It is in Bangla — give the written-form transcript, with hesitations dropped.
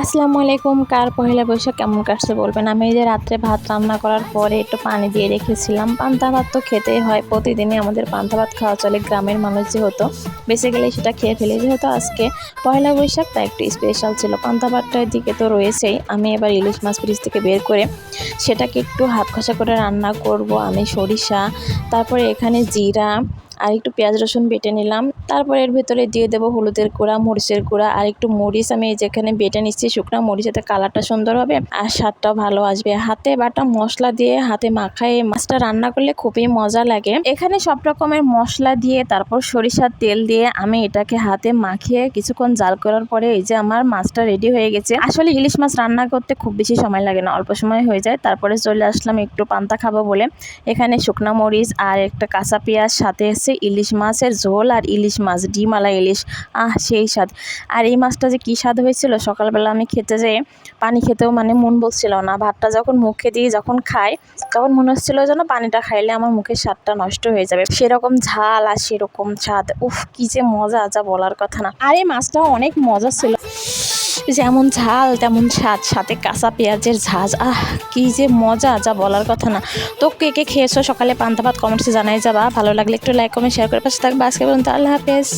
আসসালামু আলাইকুম। কার পহেলা বৈশাখ কেমন কাটছে বলবেন। আমি এই যে রাত্রে ভাত রান্না করার পরে একটু পানি দিয়ে রেখেছিলাম। পান্তা ভাত তো খেতেই হয়, প্রতিদিনই আমাদের পান্তা ভাত খাওয়া চলে। গ্রামের মানুষ যেহেতু বেসিক্যালি সেটা খেয়ে ফেলি, যেহেতু আজকে পয়লা বৈশাখ তাই একটু স্পেশাল ছিল। পান্তা ভাতটার দিকে তো রয়েছেই। আমি এবার ইলিশ মাছ ফ্রিজ থেকে বের করে সেটাকে একটু হাফ খসা করে রান্না করব। আমি সরিষা, তারপরে এখানে জিরা আর একটু পেঁয়াজ রসুন বেটে নিলাম। তারপরে এর ভেতরে দিয়ে দেবো হলুদের গুঁড়া, মরিচের গুঁড়া আর একটু মরিচ আমি যেখানে বেটে নিচ্ছি শুকনো মরিচ, এতে কালারটা সুন্দর হবে আর স্বাদটাও ভালো আসবে। হাতে বাটা মশলা দিয়ে হাতে মাখায় মাছটা রান্না করলে খুবই মজা লাগে। এখানে সব রকমের মশলা দিয়ে তারপর সরিষার তেল দিয়ে আমি এটাকে হাতে মাখিয়ে কিছুক্ষণ জাল করার পরে এই যে আমার মাছটা রেডি হয়ে গেছে। আসলে ইলিশ মাছ রান্না করতে খুব বেশি সময় লাগে না, অল্প সময় হয়ে যায়। তারপরে চলে আসলাম একটু পান্তা খাবো বলে। এখানে শুকনো মরিচ আর একটা কাঁচা পেঁয়াজ, সাথে ইলিশ মাছের ঝোল আর ইলিশ মাছ, ডিমালা ইলিশ, সেই স্বাদ। আর এই মাছটা যে কী স্বাদ হয়েছিল, সকালবেলা আমি খেতে যেয়ে পানি খেতেও মন বলছিল না। ভাতটা যখন মুখে দিয়ে যখন খাই তখন মনে হচ্ছিল যেন পানিটা খাইলে আমার মুখের স্বাদটা নষ্ট হয়ে যাবে, সেরকম ঝাল আর সেরকম স্বাদ। উফ, কী যে মজা, যা বলার কথা না। আর এই মাছটাও অনেক মজা ছিল, যেমন ঝাল তেমন স্বাদ, সাথে কাঁচা পেঁয়াজের ঝাঁজ। কি যে মজা, যা বলার কথা না। তো কে কে খেয়েছো সকালে পান্তা ভাত, কমেন্টসে জানাই যাবা। ভালো লাগলে একটু লাইক কমেন্ট শেয়ার করে পাশে থাকবা। আজকে পর্যন্ত আল্লাহ হাফেজ।